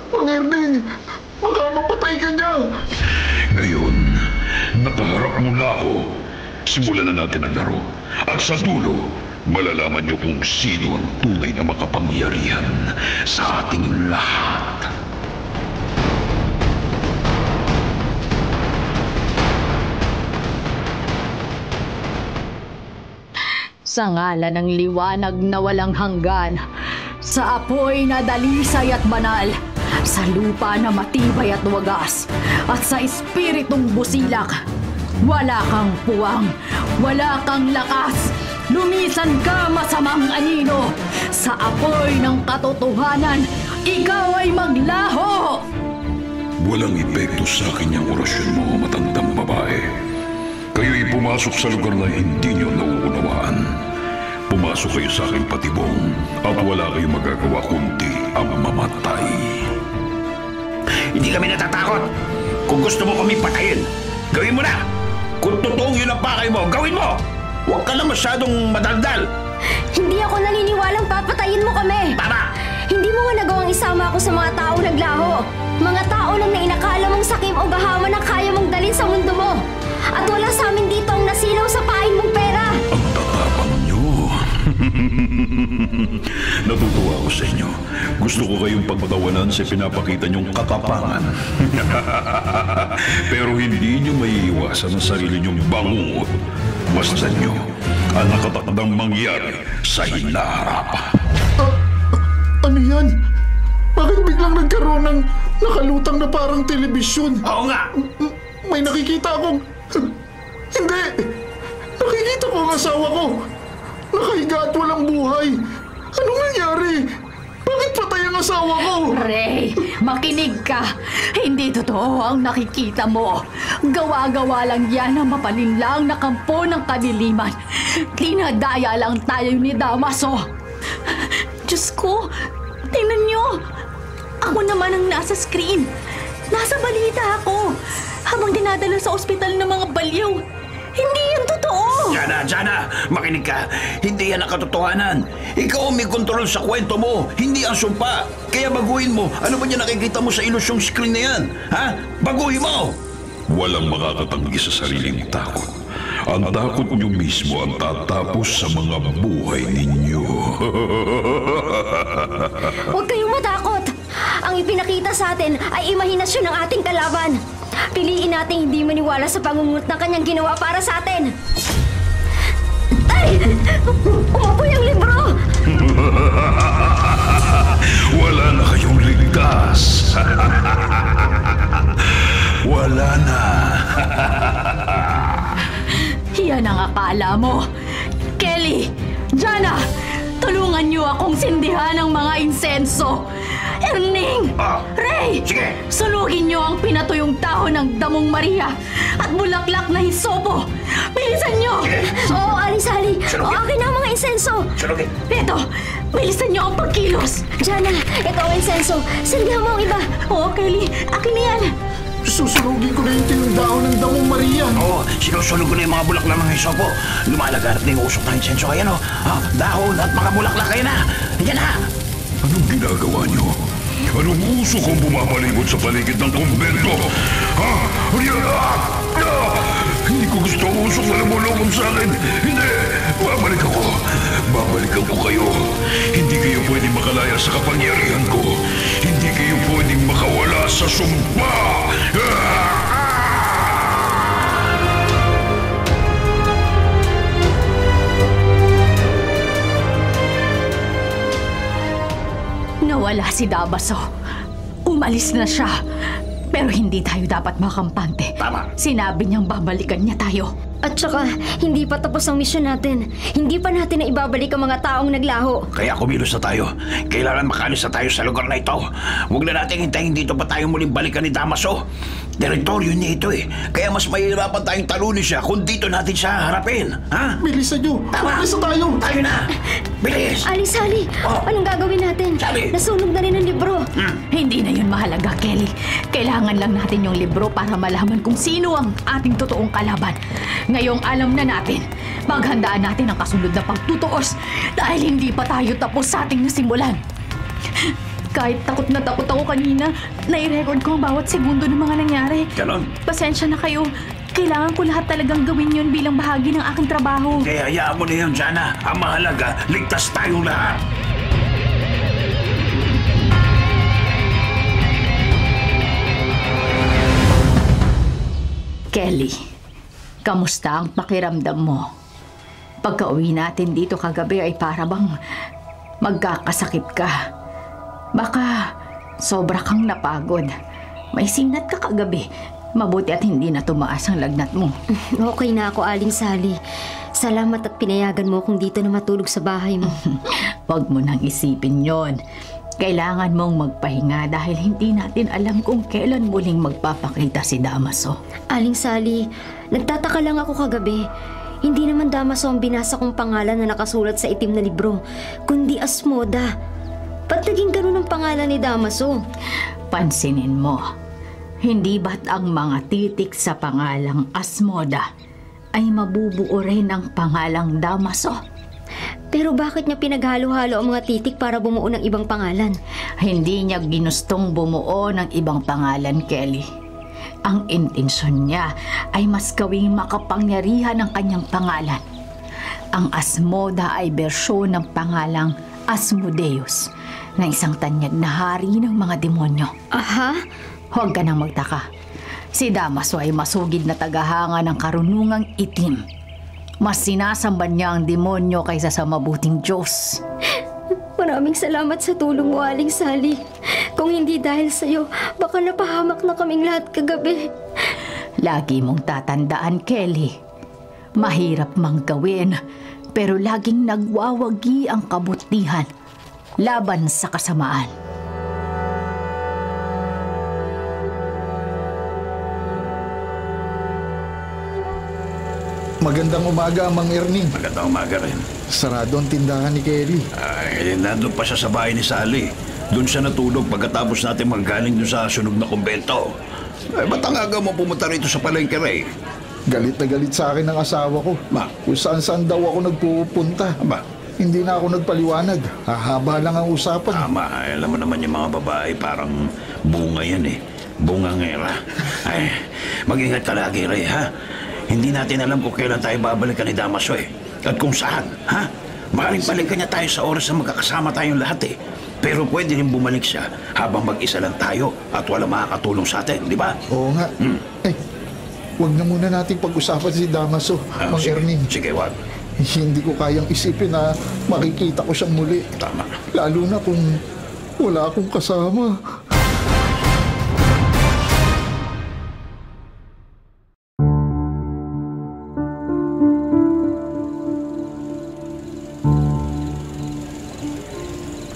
C: Mang Erning, baka mapatay ka niya.
F: Ngayon, nakaharap mula ako. Simulan na natin ang laro. At sa dulo, malalaman niyo kung sino ang tunay na makapangyarihan sa ating lahat.
E: Sa ngalan ng liwanag na walang hanggan, sa apoy na dalisay at banal, sa lupa na matibay at wagas, at sa espiritong busilak, wala kang puwang, wala kang lakas, lumisan ka masamang anino, sa apoy ng katotohanan, ikaw ay maglaho!
F: Walang epekto sa akin yung orasyon mo, matandang babae. Kayo'y pumasok sa lugar na hindi niyo nauunawaan. Pumasok kayo sa aking patibong at wala kayong magagawa kundi ang mamatay.
B: Hindi kami natatakot. Kung gusto mo kami patayin, gawin mo na. Kung totoong yun ang pakay mo, gawin mo. Huwag ka lang masyadong madaldal.
A: Hindi ako naniniwalang papatayin mo kami.
B: Tama!
A: Hindi mo nga nagawang isama ako sa mga taong naglaho. Mga tao lang na inakala mong sakim o gahaman ang kaya mong dalhin sa mundo mo. At wala sa amin dito ang nasilaw sa pain mong pera.
F: Ang tatapang niyo. Natutuwa ako sa inyo. Gusto ko kayong pagpatawanan sa pinapakita niyong katapangan. Pero hindi niyo maiiwasan ang sarili niyong bangungot. Basta niyo ang nakatakdang mangyari sa hinaharap.
C: Ano yan? Bakit biglang nagkaroon ng nakalutang na parang telebisyon?
B: Oo nga!
C: May nakikita akong... Hindi! Nakikita ko ang asawa ko! Nakahiga at walang buhay! Anong nangyari? Bakit patay ang asawa ko?
E: Ray, makinig ka. Hindi totoo ang nakikita mo. Gawa-gawa lang yan ang mapalinlang na kampo ng kadiliman. Tinadaya lang tayo ni Damaso. Diyos ko, tingnan niyo. Ako naman ang nasa screen. Nasa balita ako. Habang dinadala sa ospital ng mga baliw. Hindi yan totoo!
B: Jana, makinig ka. Hindi yan ang katotohanan. Ikaw ang may kontrol sa kwento mo, hindi ang sumpa. Kaya baguhin mo. Ano ba niya nakikita mo sa ilusyong screen na yan? Ha? Baguhin mo!
F: Walang makakatanggi sa sariling takot. Ang takot niyo mismo ang tatapos sa mga buhay ninyo.
A: Huwag kayong matakot. Ang ipinakita sa atin ay imahinasyon ng ating kalaban. Piliin natin hindi maniwala sa pangungut na kanyang ginawa para sa atin. Ay! Umapoy ang libro!
F: Wala na kayong ligtas. Wala na.
E: Yan ang akala mo. Kelly, Jana, tulungan niyo akong sindihan ang mga insenso. Erning! Ray!
B: Sige!
E: Sunugin niyo ang pinatuyong dahon ng Damong Maria at bulaklak na hisopo. Bilisan niyo!
A: Oo, Alisali. O,
B: Sunugin.
A: akin na ang mga insenso.
B: Sunugin.
E: Eto, bilisan niyo ang pagkilos.
A: Jana, ito ang insenso. Sindihan mo ang iba.
E: Oo, Kelly, akin na yan.
C: Susunugin ko na yung tindahan ng Damong Maria.
B: Oo, sinusunog ko na yung mga bulaklak ng hisopo. Lumalagarap na yung usok ng insenso. Ayan o. Dahon at mga bulaklak. Ayan na. Ayan na.
F: Anong ginagawa niyo? Anong usok ang bumabalibot sa paligid ng kumbento? Ha? Hindi ko gusto ang usok na lumulokon sa akin. Hindi! Babalik ako. Babalikan ko kayo. Hindi kayo pwedeng makalaya sa kapangyarihan ko. Hindi kayo pwedeng makawala sa sumpa.
E: Nawala si Damaso. Umalis na siya. Pero hindi tayo dapat makampante.
B: Tama.
E: Sinabi niyang babalikan niya tayo.
A: At saka, hindi pa tapos ang misyon natin. Hindi pa natin na ibabalik ang mga taong naglaho.
B: Kaya kumilos na tayo. Kailangan makalis na tayo sa lugar na ito. Huwag na natin hintayin dito pa tayo muling balikan ni Damaso. Teritoryo niya ito eh. Kaya mas mahirapan tayong talunin siya kung dito natin siya harapin. Ha?
C: Bilisan nyo!
B: Tama!
C: Bilis na tayo!
B: Tayo na! Bilis!
A: Aling Sally, anong gagawin natin?
B: Sally!
A: Nasunog na rin ang libro.
E: Hindi na yun mahalaga, Kelly. Kailangan lang natin yung libro para malaman kung sino ang ating totoong kalaban. Ngayong alam na natin, maghandaan natin ang kasunod na pagtutuos dahil hindi pa tayo tapos sa ating nasimulan. Kahit takot na takot ako kanina, nai-record ko ang bawat segundo ng mga nangyari.
B: Ganon.
E: Pasensya na kayo. Kailangan ko lahat talagang gawin yun bilang bahagi ng aking trabaho.
B: Kaya hayaan mo na yun, Jana. Ang mahalaga, ligtas tayong lahat.
E: Kelly, kamusta ang pakiramdam mo? Pagka-uwi natin dito kagabi ay para bang magkakasakit ka. Baka sobra kang napagod. May sinat ka kagabi. Mabuti at hindi na tumaas ang lagnat mo.
A: Okay na ako, Aling Sally. Salamat at pinayagan mo kung dito na matulog sa bahay mo.
E: Huwag mo nang isipin yon. Kailangan mong magpahinga dahil hindi natin alam kung kailan muling magpapakita si Damaso.
A: Aling Sally, nagtataka lang ako kagabi. Hindi naman Damaso ang binasa kong pangalan na nakasulat sa itim na libro, kundi Asmoda. Ba't naging ganun ang pangalan ni Damaso?
E: Pansinin mo, hindi ba't ang mga titik sa pangalang Asmoda ay mabubuo rin ng pangalang Damaso?
A: Pero bakit niya pinaghalo-halo ang mga titik para bumuo ng ibang pangalan?
E: Hindi niya ginustong bumuo ng ibang pangalan, Kelly. Ang intensyon niya ay mas gawing makapangyarihan ang kanyang pangalan. Ang Asmoda ay bersyon ng pangalang Asmodeus, na isang tanyag na hari ng mga demonyo.
A: Aha?
E: Huwag ka nang magtaka. Si Damaso ay masugid na tagahanga ng karunungang itim. Mas sinasamba niya ang demonyo kaysa sa mabuting Diyos.
A: Maraming salamat sa tulong mo, Aling Sally. Kung hindi dahil sa'yo, baka napahamak na kaming lahat kagabi.
E: Lagi mong tatandaan, Kelly. Mahirap mang gawin, pero laging nagwawagi ang kabutihan laban sa kasamaan.
C: Magandang umaga, Mang Erning.
B: Magandang umaga rin.
C: Sarado ang tindahan ni Kelly.
B: Ay, nandun pa siya sa bahay ni Sally. Doon siya natulog pagkatapos natin maggaling doon sa sunog na kumbento. Ay, ba't ang aga mo pumunta rito sa palengke, Ray?
C: Galit na galit sa akin ang asawa ko.
B: Ma?
C: Kung saan-saan daw ako nagpupunta.
B: Aba?
C: Hindi na ako nagpaliwanag. Hahaba lang ang usapan.
B: Tama, ay, alam mo naman yung mga babae parang bunga yan eh. Bungangera. Ay, mag-ingat ka lagi, Ray, ha? Hindi natin alam kung kailan tayo babalikan ni Damaso eh. At kung saan, ha? Maaaring balikan niya tayo sa oras na magkakasama tayong lahat eh. Pero pwede rin bumalik siya habang mag-isa lang tayo at wala makakatulong sa atin, di ba?
C: Oo nga. Eh, wag na muna nating pag-usapan si Damaso, Mang
B: sige,
C: Erning.
B: sige, wag.
C: Hindi ko kayang isipin na makikita ko siyang muli.
B: Tama.
C: Lalo na kung wala akong kasama.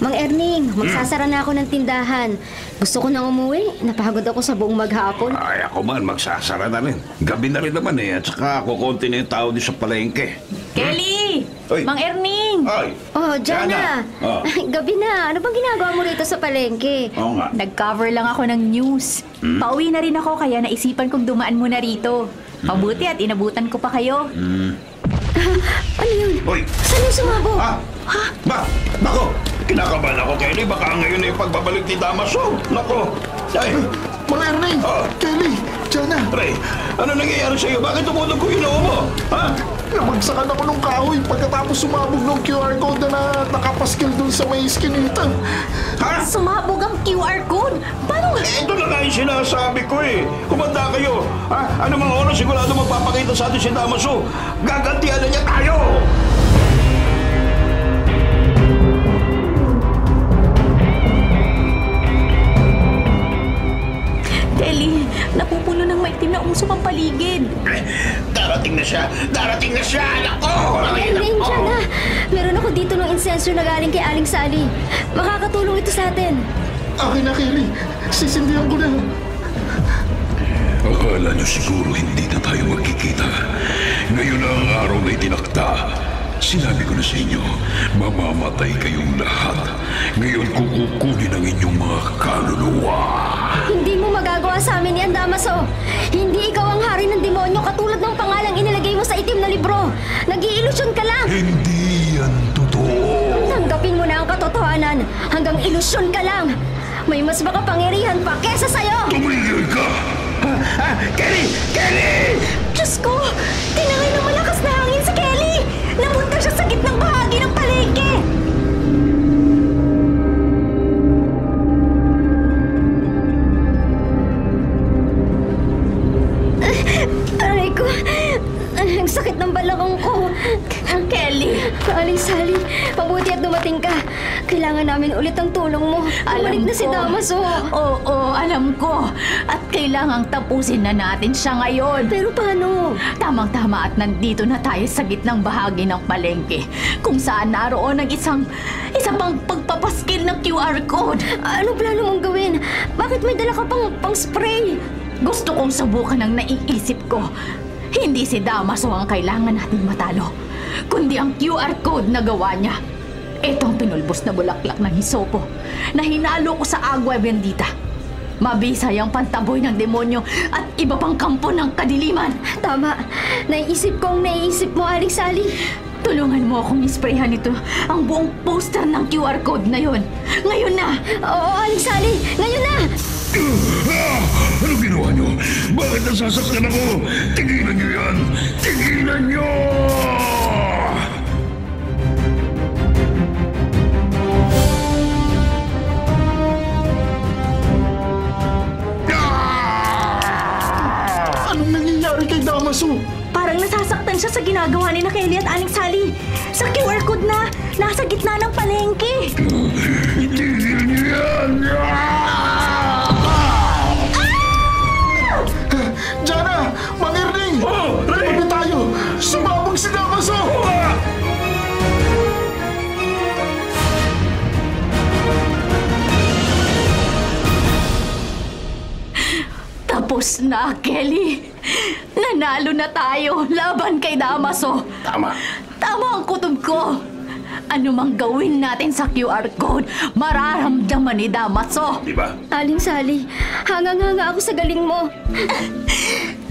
A: Mang Erning, magsasara na ako ng tindahan. Gusto ko nang umuwi. Napagod ako sa buong maghapon.
B: Ay, ako man, magsasara na rin. Gabi na rin naman eh. At saka kukunti na yung tao din sa palengke.
E: Kelly!
B: Oy.
E: Mang Erning!
B: Ay!
A: Oh, Jana!
B: Oh.
A: Gabi na. Ano bang ginagawa mo rito sa palengke?
B: Oo nga.
E: Nag-cover lang ako ng news. Pauwi na rin ako kaya naisipan kong dumaan muna rito. Mabuti at inabutan ko pa kayo.
A: Ano yun?
B: Uy!
A: Saan yung sumabog?
B: Ha? Nako! Kinakabahan ako, Kelly. Baka ngayon ay pagbabalik ni Damaso. Nako! Ay!
C: Mang Erning!
B: Ah.
C: Kelly! Jana!
B: Ray, ano nangyayari sa'yo? Bakit tumunog ko yung noo mo? Ha?
C: Namagsakan ako ng kahoy pagkatapos sumabog ng QR code na nakapaskil dun sa may iskinita.
B: Ha?
E: Sumabog ang QR code! Paano?
B: Ito na nga yung sinasabi ko eh. Kumanda kayo. Ha? Ano mga oras sigurado magpapakita sa atin si Damaso? Gagantihan na niya tayo!
E: Kelly, napupuno ng maitim na usok ang paligid.
B: Darating na siya! Darating na siya! Nako!
A: Ngayon, Jana, meron ako dito ng insensyo na galing kay Aling Sally. Makakatulong ito sa atin.
C: Akin na, Kelly. Sisindihan ko na.
F: Akala niyo siguro hindi na tayo magkikita. Ngayon na ang araw na itinakda. Sinabi ko na sa inyo, mamamatay kayong lahat. Ngayon kukunin ang inyong mga kaluluwa.
A: Hindi mo magagawa sa amin yan, Damaso. Hindi ikaw ang hari ng demonyo katulad ng pangalang inilagay mo sa itim na libro. Nag-iilusyon ka lang.
F: Hindi yan totoo.
A: Tanggapin mo na ang katotohanan. Hanggang ilusyon ka lang. May mas makapangyarihan pa kesa sa'yo.
F: Tumigil ka!
B: Kelly! Kelly!
A: Diyos ko! Tinangay ng malakas na hangin si Kelly! Napunta siya sa gitnang bahagi ng palengke! Aray ko! Ang sakit ng balakang ko!
E: Kelly!
A: Aling Sally, mabuti at dumating ka. Kailangan namin ulit ang tulong mo. Bumalik na si Damaso.
E: Oo, alam ko. At kailangang tapusin na natin siya ngayon.
A: Pero paano?
E: Tamang-tama at nandito na tayo sa gitnang bahagi ng palengke kung saan naroon ang isang pang pagpapaskil ng QR code.
A: Ano plano mong gawin? Bakit may dala ka pang spray?
E: Gusto kong subukan ang naiisip ko. Hindi si Damaso ang kailangan natin matalo, kundi ang QR code na gawa niya. Itong pinulbos na bulaklak ng hisopo na hinalo ko sa agua bendita. Mabisay ang pantaboy ng demonyo at iba pang kampo ng kadiliman.
A: Tama. Naiisip mo, Aling Sally.
E: Tulungan mo akong isprayhan ito ang buong poster ng QR code na yon. Ngayon na!
A: Oo, Aling Sally. Ngayon na!
F: Ano ginawa niyo? Bakit nasasaktan ako? Tigilan niyo yan! Tigilan niyo!
C: Anong nangyayari kay Damaso?
D: Parang nasasaktan siya sa ginagawa ni Kelly at Aling Sally. Sa QR code na nasa gitna ng palengke.
F: Tigil niyo yan!
C: Jana! Mang Erning! Ready tayo! Sumabog si Damaso!
E: Tapos na, Kelly. Nanalo na tayo laban kay Damaso.
B: Tama.
E: Tama ang kutob ko. Ano mang gawin natin sa QR code, mararamdaman ni Damaso.
B: Diba?
A: Aling Sally, hangang-hanga ako sa galing mo.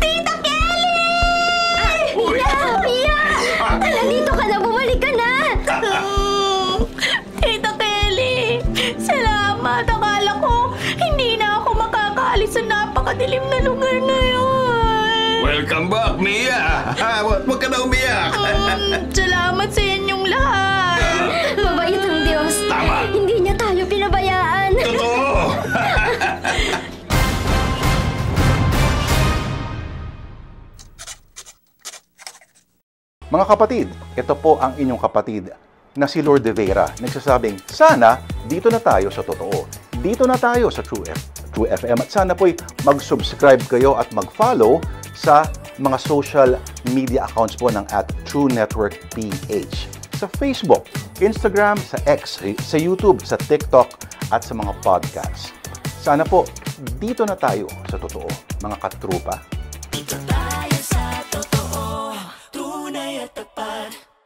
D: Tita Kelly!
A: Mia! Nandito ka na, bumalik ka na!
D: Tita Kelly! Salamat! Akala ko hindi na ako makakaalis sa napakadilim na lugar na yun.
B: Welcome back, Mia! Huwag ka na umiyak!
D: Salamat sa inyong lahat!
A: Mabait ang Diyos.
B: Tama.
A: Hindi niya tayo pinabayaan.
B: Totoo!
G: Mga kapatid, ito po ang inyong kapatid na si Lord De Vera. Nagsasabing, sana dito na tayo sa totoo. Dito na tayo sa True FM. At sana po'y mag-subscribe kayo at mag-follow sa mga social media accounts po ng @TrueNetworkPH. Sa Facebook, Instagram, sa X, sa YouTube, sa TikTok, at sa mga podcasts. Sana po, dito na tayo sa totoo, mga katrupa.
H: Dito tayo sa totoo.